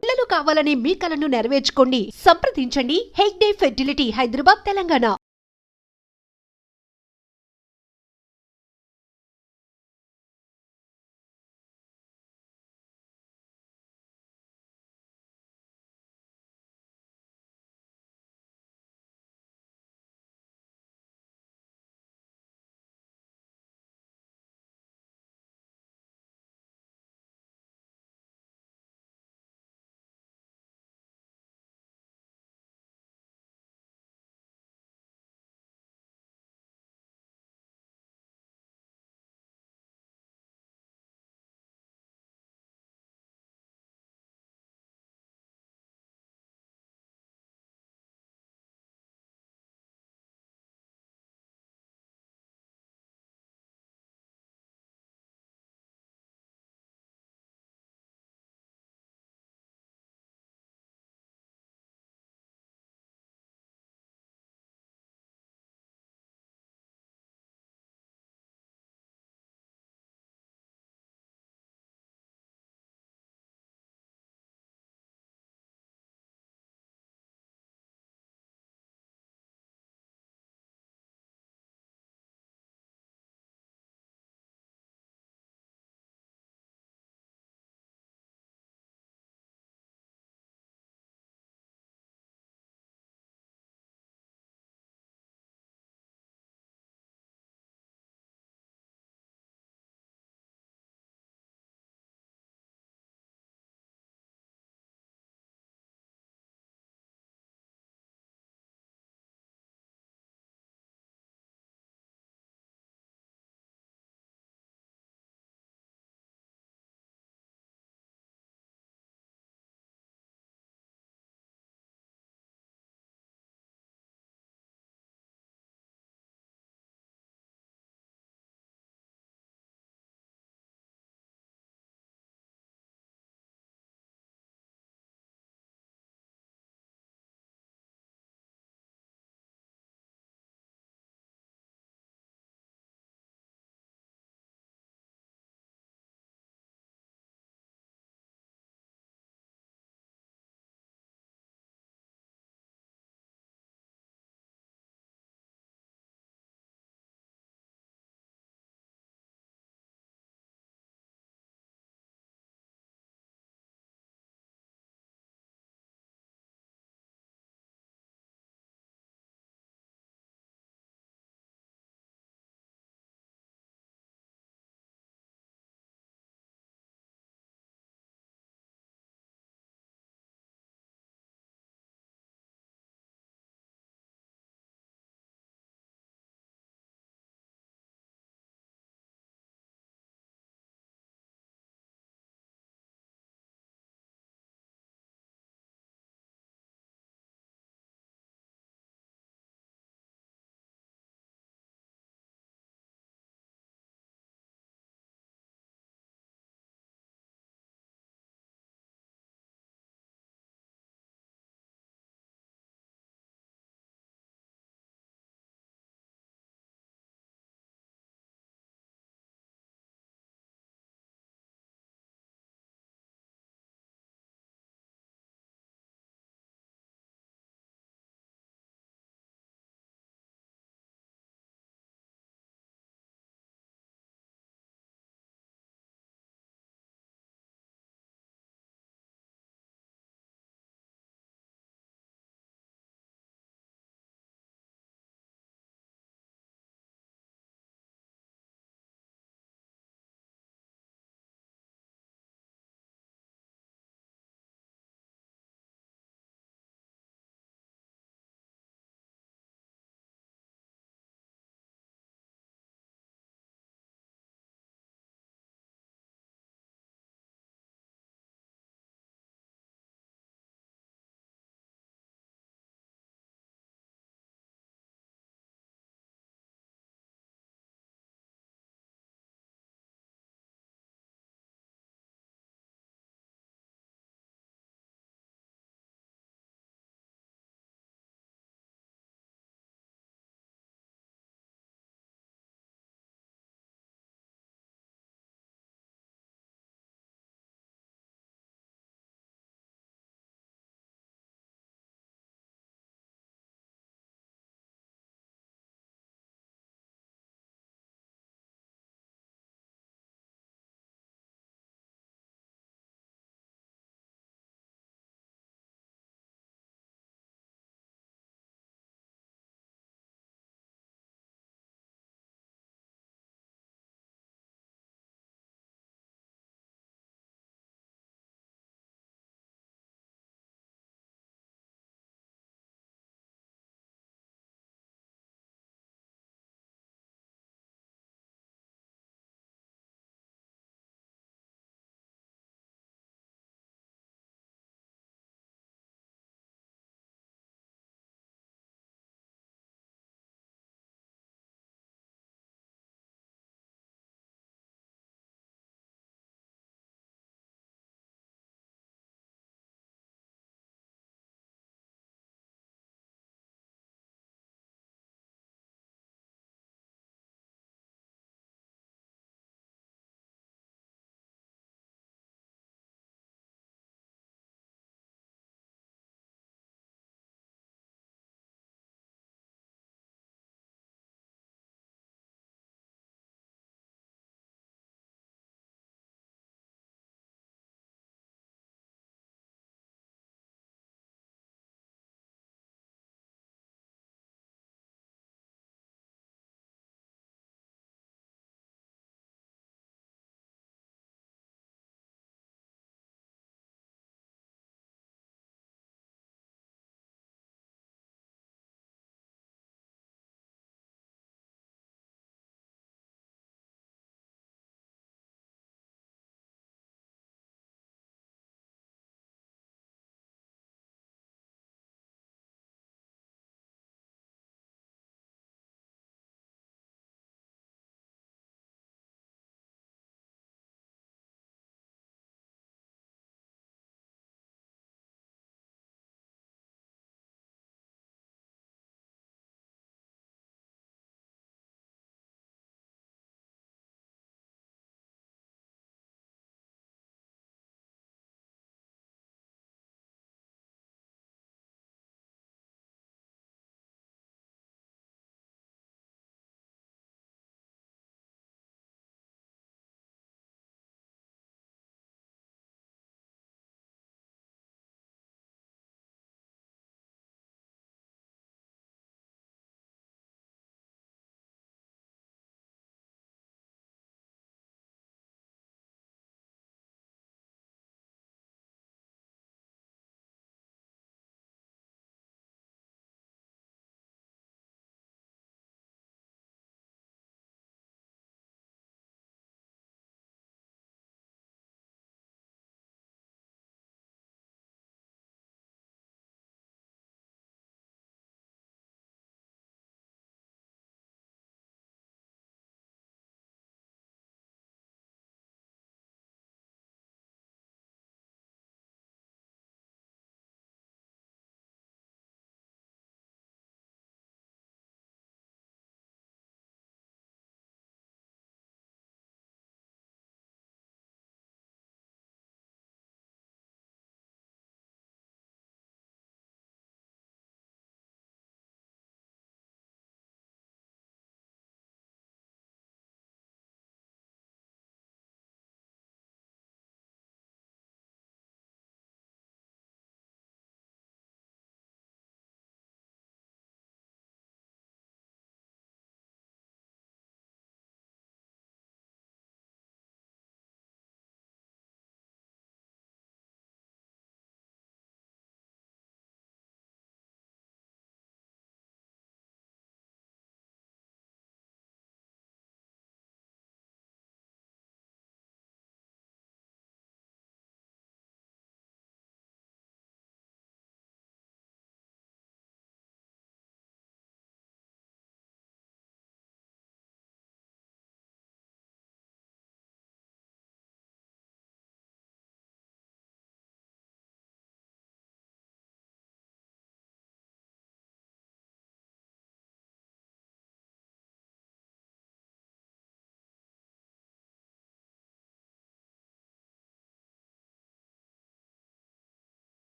పిల్లలు కావాలనే మీ కలను నెరవేర్చుకోండి. సంప్రదించండి హెగ్డే ఫెర్టిలిటీ, హైదరాబాద్, తెలంగాణ.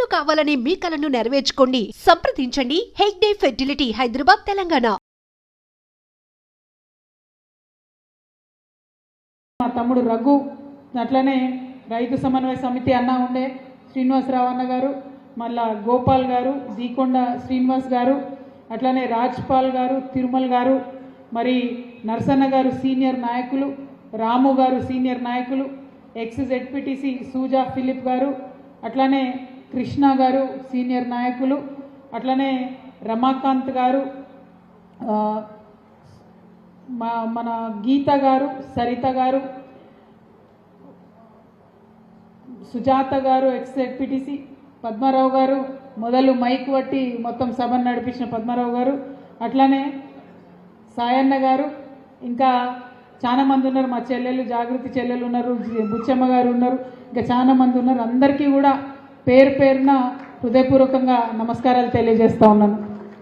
పిల్లలు కావాలనే మీ కలను నెరవేర్చుకోండి. సంప్రదించండి హెగ్డే ఫెర్టిలిటీ హైదరాబాద్ తెలంగాణ. మా తమ్ముడు రఘు, అట్లనే రైతు సమన్వయ సమితి అన్న ఉండే శ్రీనివాసరావు అన్న గారు, మళ్ళా గోపాల్ గారు, దీకొండ శ్రీనివాస్ గారు, అట్లనే రాజ్పాల్ గారు, తిరుమల్ గారు, మరి నర్సన్న గారు సీనియర్ నాయకులు, రాము గారు సీనియర్ నాయకులు, ఎక్స్ జెడ్పీటీసీ సూజా ఫిలిప్ గారు, అట్లనే కృష్ణ గారు సీనియర్ నాయకులు, అట్లనే రమాకాంత్ గారు, మన గీత గారు, సరిత గారు, సుజాత గారు ఎక్స్ జెడ్పీటీసీ, పద్మారావు గారు మొదలు మైక్ పట్టి మొత్తం సభను నడిపించిన పద్మారావు గారు, అట్లనే సాయన్న గారు, ఇంకా చాలా మంది ఉన్నారు. మా చెల్లెలు జాగృతి చెల్లెలు ఉన్నారు, బుచ్చమ్మ గారు ఉన్నారు, ఇంకా చాలా మంది ఉన్నారు. అందరికీ కూడా పేరు పేరున హృదయపూర్వకంగా నమస్కారాలు తెలియజేస్తూ ఉన్నాను.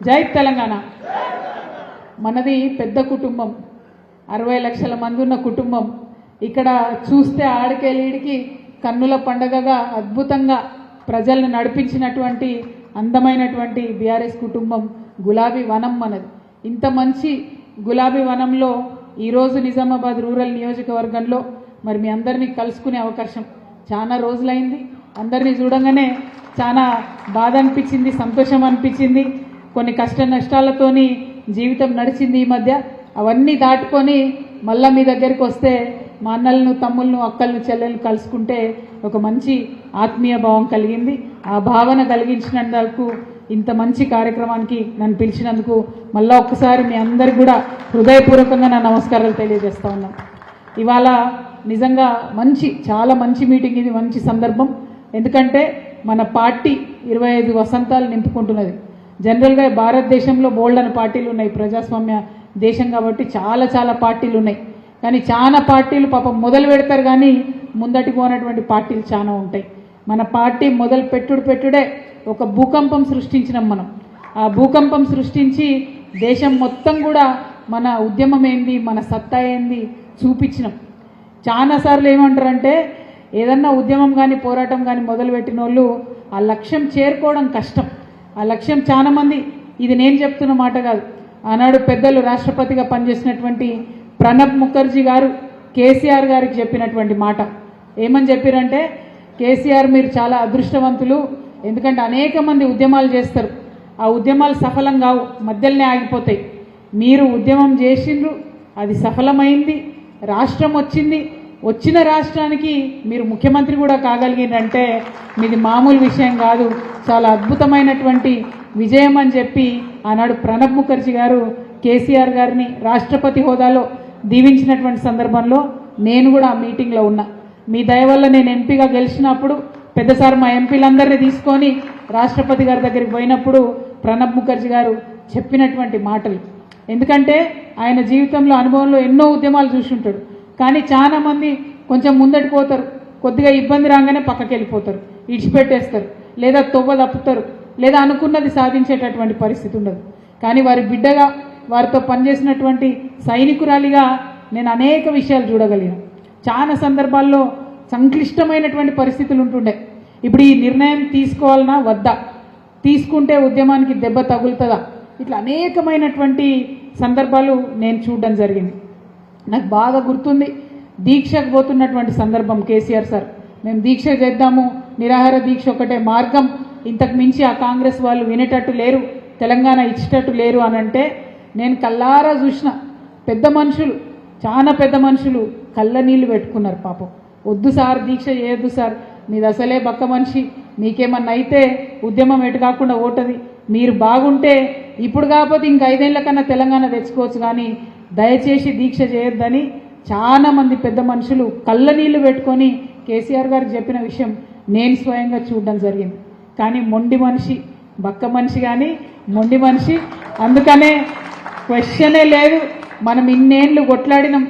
జై తెలంగాణ. మనది పెద్ద కుటుంబం, 60 లక్షల మంది ఉన్న కుటుంబం. ఇక్కడ చూస్తే ఆడికేలీడికి కన్నుల పండగగా అద్భుతంగా ప్రజల్ని నడిపించినటువంటి అందమైనటువంటి బీఆర్ఎస్ కుటుంబం గులాబీ వనం మనది. ఇంత మంచి గులాబీ వనంలో ఈరోజు నిజామాబాద్ రూరల్ నియోజకవర్గంలో మరి మీ అందరినీ కలుసుకునే అవకాశం చాలా రోజులైంది. అందరినీ చూడంగానే చాలా బాధ అనిపించింది, సంతోషం అనిపించింది. కొన్ని కష్ట నష్టాలతోని జీవితం నడిచింది ఈ మధ్య. అవన్నీ దాటుకొని మళ్ళీ మీ దగ్గరికి వస్తే మా అన్నలను, తమ్ములను, అక్కలను, చెల్లెలను కలుసుకుంటే ఒక మంచి ఆత్మీయ భావం కలిగింది. ఆ భావన కలిగించినందుకు, ఇంత మంచి కార్యక్రమానికి నన్ను పిలిచినందుకు మళ్ళీ ఒక్కసారి మీ అందరికి కూడా హృదయపూర్వకంగా నా నమస్కారాలు తెలియజేస్తా ఉన్నాను. ఇవాళ నిజంగా చాలా మంచి మీటింగ్ ఇది, మంచి సందర్భం. ఎందుకంటే మన పార్టీ 25 వసంతాలు నింపుకుంటున్నది. జనరల్గా భారతదేశంలో బోల్డ్ అని పార్టీలు ఉన్నాయి, ప్రజాస్వామ్య దేశం కాబట్టి చాలా పార్టీలు ఉన్నాయి. కానీ చాలా పార్టీలు పాపం మొదలు పెడతారు కానీ ముందటికి పోనటువంటి పార్టీలు చాలా ఉంటాయి. మన పార్టీ మొదలు పెట్టుడే ఒక భూకంపం సృష్టించినాం మనం. ఆ భూకంపం సృష్టించి దేశం మొత్తం కూడా మన ఉద్యమం ఏంది, మన సత్తా ఏంది చూపించినాం. చాలాసార్లు ఏమంటారంటే ఏదన్నా ఉద్యమం కానీ పోరాటం కానీ మొదలుపెట్టిన వాళ్ళు ఆ లక్ష్యం చేరుకోవడం కష్టం. ఆ లక్ష్యం చాలామంది, ఇది నేను చెప్తున్న మాట కాదు, ఆనాడు పెద్దలు రాష్ట్రపతిగా పనిచేసినటువంటి ప్రణబ్ ముఖర్జీ గారు కేసీఆర్ గారికి చెప్పినటువంటి మాట ఏమని చెప్పారంటే, కేసీఆర్ మీరు చాలా అదృష్టవంతులు, ఎందుకంటే అనేక మంది ఉద్యమాలు చేస్తారు, ఆ ఉద్యమాలు సఫలం కావు, మధ్యలోనే ఆగిపోతాయి. మీరు ఉద్యమం చేసిండ్రు, అది సఫలమైంది, రాష్ట్రం వచ్చింది, వచ్చిన రాష్ట్రానికి మీరు ముఖ్యమంత్రి కూడా కాగలిగిందంటే మీది మామూలు విషయం కాదు, చాలా అద్భుతమైనటువంటి విజయం అని చెప్పి ఆనాడు ప్రణబ్ ముఖర్జీ గారు కేసీఆర్ గారిని రాష్ట్రపతి హోదాలో దీవించినటువంటి సందర్భంలో నేను కూడా ఆ మీటింగ్లో ఉన్నా. మీ దయ వల్ల నేను ఎంపీగా గెలిచినప్పుడు పెద్దసారి మా ఎంపీలందరినీ తీసుకొని రాష్ట్రపతి గారి దగ్గరికి పోయినప్పుడు ప్రణబ్ ముఖర్జీ గారు చెప్పినటువంటి మాటలు, ఎందుకంటే ఆయన జీవితంలో అనుభవంలో ఎన్నో ఉద్యమాలు చూసుంటాడు. కానీ చాలామంది కొంచెం ముందటి పోతారు, కొద్దిగా ఇబ్బంది రాగానే పక్కకి వెళ్ళిపోతారు, ఇడిచిపెట్టేస్తారు, లేదా తొవ్వ తప్పుతారు, లేదా అనుకున్నది సాధించేటటువంటి పరిస్థితి ఉండదు. కానీ వారి బిడ్డగా, వారితో పనిచేసినటువంటి సైనికురాలిగా నేను అనేక విషయాలు చూడగలిగాను. చాలా సందర్భాల్లో సంక్లిష్టమైనటువంటి పరిస్థితులు ఉంటుండే. ఇప్పుడు ఈ నిర్ణయం తీసుకోవాలన్నా వద్దా, తీసుకుంటే ఉద్యమానికి దెబ్బ తగులుతుందా, ఇట్లా అనేకమైనటువంటి సందర్భాలు నేను చూడడం జరిగింది. నాకు బాగా గుర్తుంది, దీక్షకు పోతున్నటువంటి సందర్భం. కేసీఆర్ సార్ మేము దీక్ష చేద్దాము, నిరాహార దీక్ష ఒకటే మార్గం, ఇంతకు మించి ఆ కాంగ్రెస్ వాళ్ళు వినేటట్టు లేరు, తెలంగాణ ఇచ్చేటట్టు లేరు అని అంటే నేను కల్లారా చూసిన పెద్ద మనుషులు, చాలా పెద్ద మనుషులు కళ్ళ నీళ్ళు పెట్టుకున్నారు. పాపం వద్దు సార్, దీక్ష చేయొద్దు సార్, మీది అసలే బక్క మనిషి, మీకేమన్నా అయితే ఉద్యమం ఎటు కాకుండా ఓటది, మీరు బాగుంటే ఇప్పుడు కాకపోతే ఇంక 5 ఏళ్ల కన్నా తెలంగాణ తెచ్చుకోవచ్చు, కానీ దయచేసి దీక్ష చేయొద్దని చాలామంది పెద్ద మనుషులు కళ్ళ నీళ్లు పెట్టుకొని కేసీఆర్ గారికి చెప్పిన విషయం నేను స్వయంగా చూడడం జరిగింది. కానీ మొండి మనిషి, బక్క మనిషి కానీ మొండి మనిషి. అందుకనే క్వశ్చనే లేదు, మనం ఇన్నేళ్ళు కొట్లాడినాం,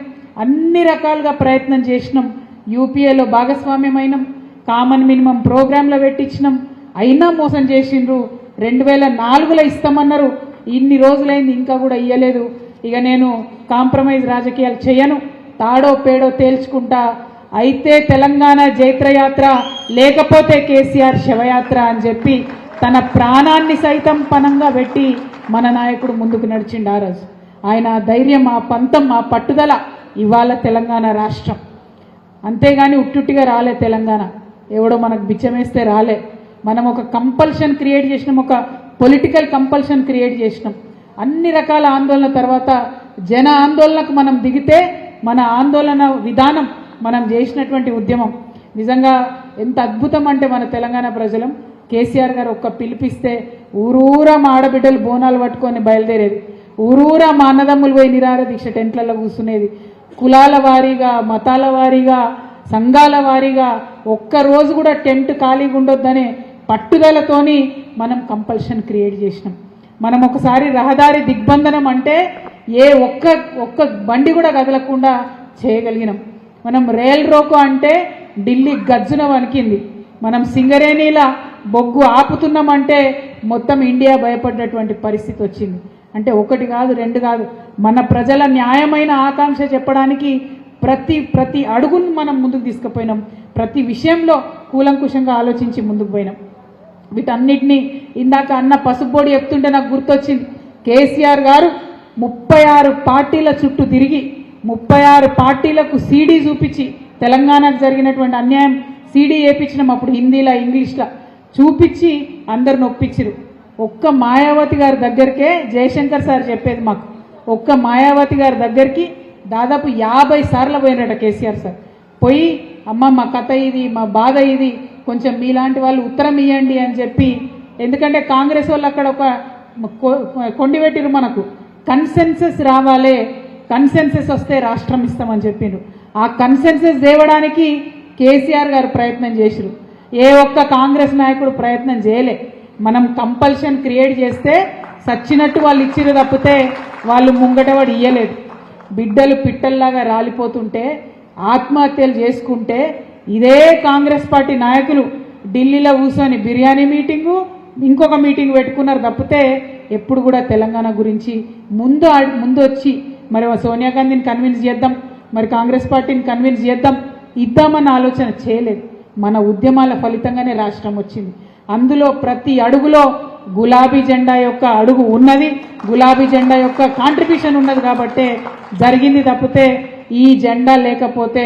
అన్ని రకాలుగా ప్రయత్నం చేసినాం, యూపీఏలో భాగస్వామ్యమైనాం, కామన్ మినిమం ప్రోగ్రాంలో పెట్టించినాం, అయినా మోసం చేసిండ్రు. 2004లో ఇస్తామన్నారు, ఇన్ని రోజులైంది ఇంకా కూడా ఇయ్యలేదు. ఇక నేను కాంప్రమైజ్ రాజకీయాలు చేయను, తాడో పేడో తేల్చుకుంటా అయితే తెలంగాణ జైత్రయాత్ర, లేకపోతే కేసీఆర్ శవయాత్ర అని చెప్పి తన ప్రాణాన్ని సైతం పణంగా పెట్టి మన నాయకుడు ముందుకు నడిచిండు. ఆ రోజు ఆయన ధైర్యం, ఆ పంతం, ఆ పట్టుదల ఇవాళ తెలంగాణ రాష్ట్రం. అంతేగాని ఉట్టుట్టిగా రాలే తెలంగాణ, ఎవడో మనకు బిచ్చమేస్తే రాలే. మనం ఒక కంపల్షన్ క్రియేట్ చేసినాం, ఒక పొలిటికల్ కంపల్షన్ క్రియేట్ చేసినాం. అన్ని రకాల ఆందోళన తర్వాత జన ఆందోళనకు మనం దిగితే మన ఆందోళన విధానం, మనం చేసినటువంటి ఉద్యమం నిజంగా ఎంత అద్భుతం అంటే మన తెలంగాణ ప్రజలం. కేసీఆర్ గారు ఒక్క పిలిపిస్తే ఊరూరా మా ఆడబిడ్డలు బోనాలు పట్టుకొని బయలుదేరేది, ఊరూరా మా అన్నదమ్ములు పోయి నిరాహార దీక్ష టెంట్లలో కూర్చునేది. కులాల వారీగా, మతాల వారీగా, సంఘాల వారీగా ఒక్కరోజు కూడా టెంట్ ఖాళీగా ఉండొద్దనే పట్టుదలతోని మనం కంపల్షన్ క్రియేట్ చేసినాం. మనం ఒకసారి రహదారి దిగ్బంధనం అంటే ఏ ఒక్క బండి కూడా కదలకుండా చేయగలిగినాం. మనం రైల్ రోకో అంటే ఢిల్లీ గజ్జున వణికింది. మనం సింగరేణిల బొగ్గు ఆపుతున్నామంటే మొత్తం ఇండియా భయపడ్డటువంటి పరిస్థితి వచ్చింది. అంటే ఒకటి కాదు, రెండు కాదు, మన ప్రజల న్యాయమైన ఆకాంక్ష చెప్పడానికి ప్రతి అడుగును మనం ముందుకు తీసుకుపోయినాం. ప్రతి విషయంలో కూలంకుషంగా ఆలోచించి ముందుకు పోయినాం. వీటన్నిటినీ ఇందాక అన్న పసుపుబోడి చెప్తుంటే నాకు గుర్తొచ్చింది. కేసీఆర్ గారు 36 పార్టీల చుట్టూ తిరిగి 36 పార్టీలకు సీడీ చూపించి తెలంగాణకు జరిగినటువంటి అన్యాయం సీడీ వేయించినాం. అప్పుడు హిందీలో, ఇంగ్లీష్లో చూపించి అందరిని ఒప్పించరు. ఒక్క మాయావతి గారి దగ్గరికే జయశంకర్ సార్ చెప్పేది మాకు, ఒక్క మాయావతి గారి దగ్గరికి దాదాపు 50 సార్లు పోయినట కేసీఆర్ సార్. పోయి అమ్మ మా కథ ఇది, మా బాధ ఇది, కొంచెం మీలాంటి వాళ్ళు ఉత్తరం ఇవ్వండి అని చెప్పి. ఎందుకంటే కాంగ్రెస్ వాళ్ళు అక్కడ ఒక కొండిపెట్టిరు, మనకు కన్సెన్సస్ రావాలి, కన్సెన్సస్ వస్తే రాష్ట్రం ఇస్తామని చెప్పిండ్రు. ఆ కన్సెన్సస్ తేవడానికి కేసీఆర్ గారు ప్రయత్నం చేసిరు. ఏ ఒక్క కాంగ్రెస్ నాయకుడు ప్రయత్నం చేయలే. మనం కంపల్షన్ క్రియేట్ చేస్తే సచ్చినట్టు వాళ్ళు ఇచ్చిరు తప్పితే వాళ్ళు ముంగటవాడు ఇయ్యలేదు. బిడ్డలు పిట్టల్లాగా రాలిపోతుంటే, ఆత్మహత్యలు చేసుకుంటే ఇదే కాంగ్రెస్ పార్టీ నాయకులు ఢిల్లీలో కూర్చొని బిర్యానీ మీటింగు, ఇంకొక మీటింగ్ పెట్టుకున్నారు తప్పితే ఎప్పుడు కూడా తెలంగాణ గురించి ముందు వచ్చి మరి సోనియా గాంధీని కన్విన్స్ చేద్దాం, మరి కాంగ్రెస్ పార్టీని కన్విన్స్ చేద్దాం, ఇద్దామన్న ఆలోచన చేయలేదు. మన ఉద్యమాల ఫలితంగానే రాష్ట్రం వచ్చింది. అందులో ప్రతి అడుగులో గులాబీ జెండా యొక్క అడుగు ఉన్నది, గులాబీ జెండా యొక్క కాంట్రిబ్యూషన్ ఉన్నది కాబట్టే జరిగింది తప్పితే ఈ జెండా లేకపోతే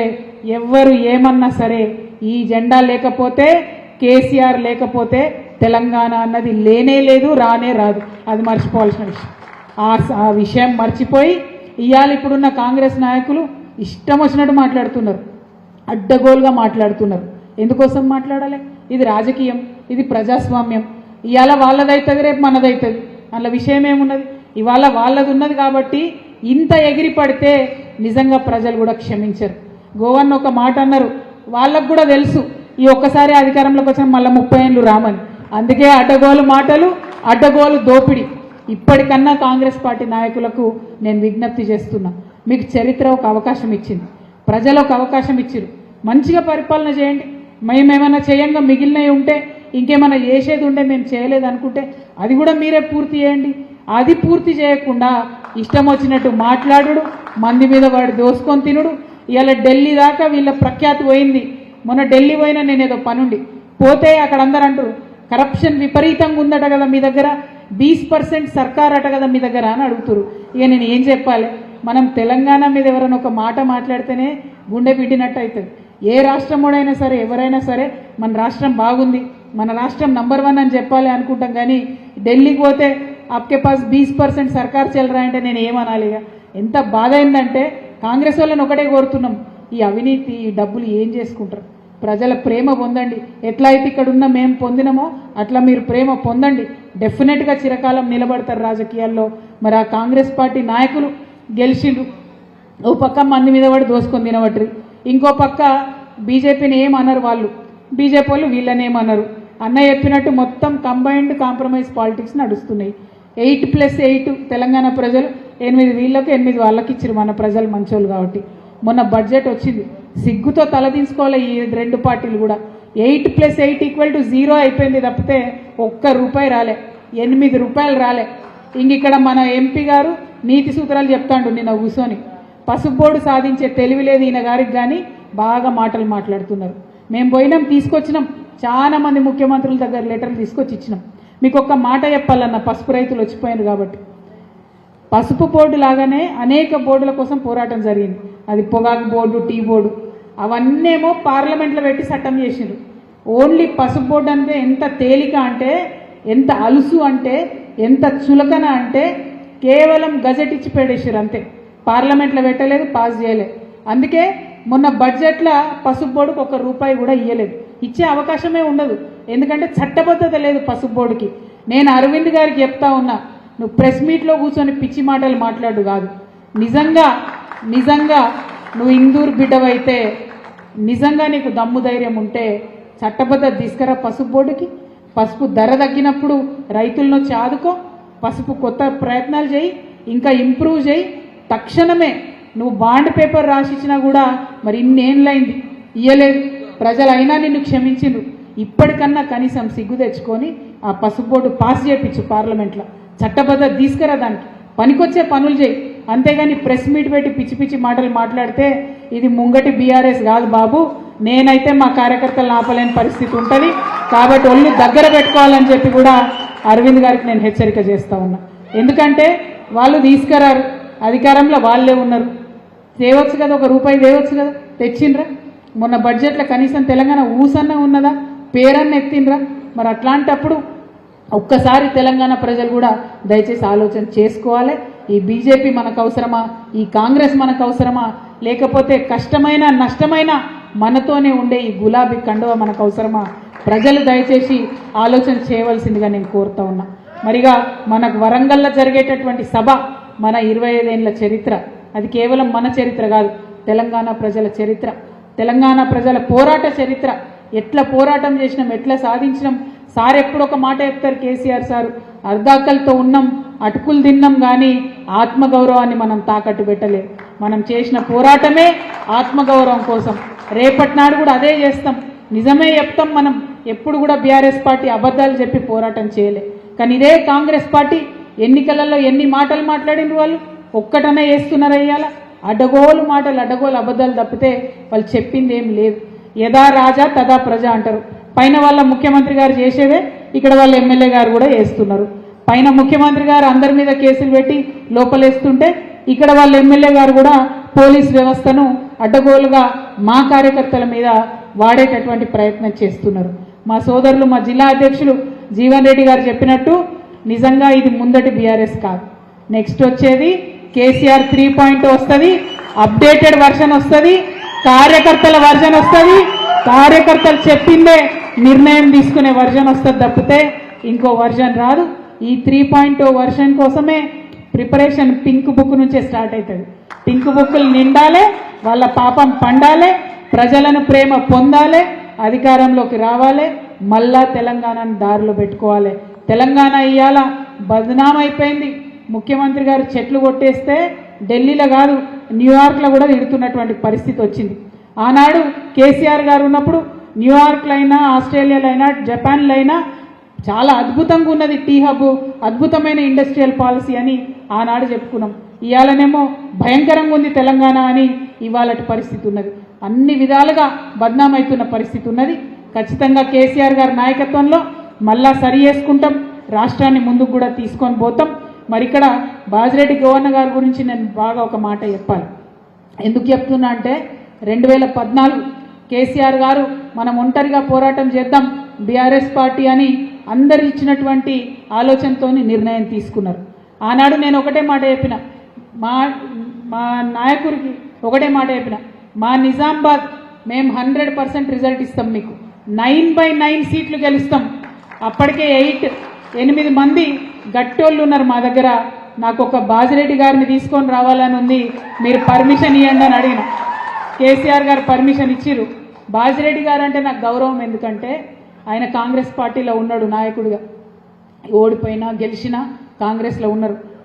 ఎవ్వరు ఏమన్నా సరే, ఈ జెండా లేకపోతే, కేసీఆర్ లేకపోతే తెలంగాణ అన్నది లేనే లేదు, రానే రాదు. అది మర్చిపోవాల్సిన విషయం. ఆ విషయం మర్చిపోయి ఇవాళ ఇప్పుడున్న కాంగ్రెస్ నాయకులు ఇష్టం వచ్చినట్టు మాట్లాడుతున్నారు, అడ్డగోలుగా మాట్లాడుతున్నారు. ఎందుకోసం మాట్లాడాలి? ఇది రాజకీయం, ఇది ప్రజాస్వామ్యం. ఇవాళ వాళ్ళదవుతుంది, రేపు మనదవుతుంది. అందులో విషయం ఏమున్నది? ఇవాళ వాళ్ళది ఉన్నది కాబట్టి ఇంత ఎగిరి పడితే నిజంగా ప్రజలు కూడా క్షమించరు. గోవన్ ఒక మాట అన్నారు, వాళ్ళకు కూడా తెలుసు ఈ ఒక్కసారి అధికారంలోకి వచ్చిన మళ్ళీ 30 ఏళ్ళు రామని. అందుకే అడ్డగోలు మాటలు, అడ్డగోలు దోపిడి. ఇప్పటికన్నా కాంగ్రెస్ పార్టీ నాయకులకు నేను విజ్ఞప్తి చేస్తున్నా, మీకు చరిత్ర ఒక అవకాశం ఇచ్చింది, ప్రజలు ఒక అవకాశం ఇచ్చిరు, మంచిగా పరిపాలన చేయండి. మేమేమైనా చేయంగా మిగిలినవి ఉంటే, ఇంకేమైనా చేసేది ఉంటే, మేము చేయలేదు అనుకుంటే అది కూడా మీరే పూర్తి చేయండి. అది పూర్తి చేయకుండా ఇష్టం వచ్చినట్టు మాట్లాడుడు, మంది మీద వాడు దోసుకొని తినుడు. ఇవాళ ఢిల్లీ దాకా వీళ్ళ ప్రఖ్యాతి పోయింది. మొన్న ఢిల్లీ పోయినా నేను ఏదో పనుండి పోతే అక్కడ అందరూ అంటారు కరప్షన్ విపరీతంగా ఉందట కదా మీ దగ్గర, 20% సర్కార్ అట కదా మీ దగ్గర అని అడుగుతారు. ఇక నేను ఏం చెప్పాలి? మనం తెలంగాణ మీద ఎవరైనా ఒక మాట మాట్లాడితేనే గుండె పిట్టినట్టు అవుతుంది. ఏ రాష్ట్రమోడైనా సరే, ఎవరైనా సరే మన రాష్ట్రం బాగుంది, మన రాష్ట్రం నంబర్ 1 అని చెప్పాలి అనుకుంటాం. కానీ ఢిల్లీకి పోతే ఆప్కే పాస్ 20% సర్కార్ చెల్లరా అంటే నేను ఏమనాలి? ఎంత బాధ అయిందంటే కాంగ్రెస్ వాళ్ళని ఒకటే కోరుతున్నాం, ఈ అవినీతి, ఈ డబ్బులు ఏం చేసుకుంటారు? ప్రజల ప్రేమ పొందండి. ఎట్లా అయితే ఇక్కడ ఉన్న మేము పొందినామో అట్లా మీరు ప్రేమ పొందండి. డెఫినెట్గా చిరకాలం నిలబడతారు రాజకీయాల్లో. మరి ఆ కాంగ్రెస్ పార్టీ నాయకులు గెలిచిండ్రు. ఓ పక్క మంది మీద పడి దోసుకొని తినబట్టి, ఇంకో పక్క బీజేపీని ఏమన్నారు వాళ్ళు, బీజేపీ వాళ్ళు వీళ్ళని ఏమన్నారు. అన్న చెప్పినట్టు మొత్తం కంబైన్డ్ కాంప్రమైజ్ పాలిటిక్స్ నడుస్తున్నాయి. 8+8 తెలంగాణ ప్రజలు 8 వీళ్ళకి 8 వాళ్ళకి ఇచ్చారు. మన ప్రజలు మంచోళ్ళు కాబట్టి. మొన్న బడ్జెట్ వచ్చింది, సిగ్గుతో తలదించుకోవాలి ఈ 2 పార్టీలు కూడా. 8+8 = 0 అయిపోయింది తప్పితే ₹1 రాలే, 8 రూపాయలు రాలే. ఇక్కడ మన ఎంపీ గారు నీతి సూత్రాలు చెప్తాడు నిన్న కూర్చొని. పసుపు బోర్డు సాధించే తెలివి లేదు ఈయన గారికి, కానీ బాగా మాటలు మాట్లాడుతున్నారు. మేము పోయినాం, తీసుకొచ్చినాం, చాలా మంది ముఖ్యమంత్రుల దగ్గర లెటర్లు తీసుకొచ్చి ఇచ్చినాం. మీకు ఒక్క మాట చెప్పాలన్న, పసుపు రైతులు వచ్చిపోయారు కాబట్టి, పసుపు బోర్డు లాగానే అనేక బోర్డుల కోసం పోరాటం జరిగింది. అది పొగాకు బోర్డు, టీ బోర్డు, అవన్నేమో పార్లమెంట్లో పెట్టి చట్టం చేసిండ్రు. ఓన్లీ పసుపు బోర్డు అంటే ఎంత తేలిక అంటే, ఎంత అలుసు అంటే, ఎంత చులకన అంటే, కేవలం గజెట్ ఇచ్చి పెడేసారు అంతే. పార్లమెంట్లో పెట్టలేదు, పాస్ చేయలేదు. అందుకే మొన్న బడ్జెట్లో పసుపు బోర్డుకు ₹1 కూడా ఇవ్వలేదు. ఇచ్చే అవకాశమే ఉండదు, ఎందుకంటే చట్టబద్ధత లేదు పసుపు బోర్డుకి. నేను అరవింద్ గారికి చెప్తా ఉన్నా, నువ్వు ప్రెస్ మీట్లో కూర్చొని పిచ్చి మాటలు మాట్లాడు కాదు. నిజంగా నువ్వు ఇందూరు బిడ్డవైతే, నిజంగా నీకు దమ్ము ధైర్యం ఉంటే చట్టబద్ధత తీసుకురా పసుపు బోర్డుకి. పసుపు ధర తగ్గినప్పుడు రైతులను వచ్చి ఆదుకో, పసుపు కొత్త ప్రయత్నాలు చేయి, ఇంకా ఇంప్రూవ్ చేయి. తక్షణమే నువ్వు బాండ్ పేపర్ రాసిచ్చినా కూడా మరి ఇన్నేళ్ళైంది ఇయ్యలేదు, ప్రజలైనా నిన్ను క్షమించిండ్రు. ఇప్పటికన్నా కనీసం సిగ్గు తెచ్చుకొని ఆ పసుపు బోర్డు పాస్ చేయించు పార్లమెంట్లో. చట్టబద్ధత తీసుకురా, దానికి పనికొచ్చే పనులు చేయి. అంతేగాని ప్రెస్ మీట్ పెట్టి పిచ్చి పిచ్చి మాటలు మాట్లాడితే ఇది ముంగటి బీఆర్ఎస్ కాదు బాబు. నేనైతే మా కార్యకర్తలను ఆపలేని పరిస్థితి ఉంటుంది. కాబట్టి ఒళ్ళు దగ్గర పెట్టుకోవాలని చెప్పి కూడా అరవింద్ గారికి నేను హెచ్చరిక చేస్తూ ఉన్నా. ఎందుకంటే వాళ్ళు తీసుకురారు, అధికారంలో వాళ్ళే ఉన్నారు. తేవచ్చు కదా, ₹1 తేవచ్చు కదా, తెచ్చిండ్రా? మొన్న బడ్జెట్లో కనీసం తెలంగాణ ఊసన్న ఉన్నదా, పేరన్న ఎత్తిండ్రా? మరి అట్లాంటప్పుడు ఒక్కసారి తెలంగాణ ప్రజలు కూడా దయచేసి ఆలోచన చేసుకోవాలి. ఈ బీజేపీ మనకు అవసరమా, ఈ కాంగ్రెస్ మనకు అవసరమా, లేకపోతే కష్టమైన నష్టమైన మనతోనే ఉండే ఈ గులాబీ కండువ మనకు అవసరమా? ప్రజలు దయచేసి ఆలోచన చేయవలసిందిగా నేను కోరుతా ఉన్నా. మరిగా మనకు వరంగల్లో జరిగేటటువంటి సభ మన 25 ఏళ్ల చరిత్ర. అది కేవలం మన చరిత్ర కాదు, తెలంగాణ ప్రజల చరిత్ర, తెలంగాణ ప్రజల పోరాట చరిత్ర. ఎట్లా పోరాటం చేసినాం, ఎట్లా సాధించినాం. సార్ ఎప్పుడు ఒక మాట చెప్తారు, కేసీఆర్ సారు, అర్ధాకలతో ఉన్నాం, అటుకులు తిన్నాం, కానీ ఆత్మగౌరవాన్ని మనం తాకట్టు పెట్టలేదు. మనం చేసిన పోరాటమే ఆత్మగౌరవం కోసం. రేపటి నాడు కూడా అదే చేస్తాం, నిజమే చెప్తాం. మనం ఎప్పుడు కూడా బీఆర్ఎస్ పార్టీ అబద్ధాలు చెప్పి పోరాటం చేయలే. కానీ ఇదే కాంగ్రెస్ పార్టీ ఎన్నికలలో ఎన్ని మాటలు మాట్లాడిన వాళ్ళు ఒక్కటనే వేస్తున్నారా? ఇయ్యాల అడ్డగోలు మాటలు, అడ్డగోలు అబద్ధాలు తప్పితే వాళ్ళు చెప్పింది ఏం లేదు. యథా రాజా తదా ప్రజ అంటారు. పైన వాళ్ళ ముఖ్యమంత్రి గారు చేసేదే ఇక్కడ వాళ్ళ ఎమ్మెల్యే గారు కూడా వేస్తున్నారు. పైన ముఖ్యమంత్రి గారు అందరి మీద కేసులు పెట్టి లోపలేస్తుంటే ఇక్కడ వాళ్ళ ఎమ్మెల్యే గారు కూడా పోలీస్ వ్యవస్థను అడ్డగోలుగా మా కార్యకర్తల మీద వాడేటటువంటి ప్రయత్నం చేస్తున్నారు. మా సోదరులు, మా జిల్లా అధ్యక్షులు జీవన్ రెడ్డి గారు చెప్పినట్టు నిజంగా ఇది ముందటి బీఆర్ఎస్ కాదు. నెక్స్ట్ వచ్చేది కేసీఆర్ 3.0 వస్తుంది, అప్డేటెడ్ వర్షన్ వస్తుంది, కార్యకర్తల వర్షన్ వస్తుంది, కార్యకర్తలు చెప్పిందే నిర్ణయం తీసుకునే వర్షన్ వస్తుంది తప్పితే ఇంకో వర్షన్ రాదు. ఈ 3.0 వర్షన్ కోసమే ప్రిపరేషన్ పింక్ బుక్ నుంచే స్టార్ట్ అవుతుంది. పింక్ బుక్లు నిండాలి, వాళ్ళ పాపం పండాలి, ప్రజలను ప్రేమ పొందాలి, అధికారంలోకి రావాలి, మళ్ళా తెలంగాణను దారిలో పెట్టుకోవాలి. తెలంగాణ ఇవాళ బదనాం అయిపోయింది. ముఖ్యమంత్రి గారు చెట్లు కొట్టేస్తే ఢిల్లీలో కాదు న్యూయార్క్లో కూడా తిడుతున్నటువంటి పరిస్థితి వచ్చింది. ఆనాడు కేసీఆర్ గారు ఉన్నప్పుడు న్యూయార్క్లో అయినా, ఆస్ట్రేలియాలో అయినా, జపాన్లో అయినా చాలా అద్భుతంగా ఉన్నది టీ హబ్, అద్భుతమైన ఇండస్ట్రియల్ పాలసీ అని ఆనాడు చెప్పుకున్నాం. ఇవాళనేమో భయంకరంగా ఉంది తెలంగాణ అని ఇవాళటి పరిస్థితి ఉన్నది. అన్ని విధాలుగా బద్నాం అవుతున్న పరిస్థితి ఉన్నది. ఖచ్చితంగా కేసీఆర్ గారి నాయకత్వంలో మళ్ళా సరి చేసుకుంటాం, రాష్ట్రాన్ని ముందుకు కూడా తీసుకొని పోతాం. మరి ఇక్కడ బాజిరెడ్డి గవర్నర్ గారి గురించి నేను బాగా ఒక మాట చెప్పాలి. ఎందుకు చెప్తున్నా అంటే 2014 కేసీఆర్ గారు మనం ఒంటరిగా పోరాటం చేద్దాం బీఆర్ఎస్ పార్టీ అని అందరు ఇచ్చినటువంటి ఆలోచనతో నిర్ణయం తీసుకున్నారు. ఆనాడు నేను ఒకటే మాట చెప్పిన, మా నాయకుడికి ఒకటే మాట చెప్పిన, మా నిజామాబాద్ మేము 100% రిజల్ట్ ఇస్తాం, మీకు 9/9 సీట్లు గెలుస్తాం. అప్పటికే 8 మంది గట్టోళ్ళు ఉన్నారు మా దగ్గర. నాకు ఒక బాజిరెడ్డి గారిని తీసుకొని రావాలని ఉంది, మీరు పర్మిషన్ ఇవ్వండి అని అడిగిన. కేసీఆర్ గారు పర్మిషన్ ఇచ్చిర్రు. బాజిరెడ్డి గారు అంటే నాకు గౌరవం, ఎందుకంటే ఆయన కాంగ్రెస్ పార్టీలో ఉన్నాడు నాయకుడిగా, ఓడిపోయినా గెలిచినా కాంగ్రెస్లో ఉన్నారు.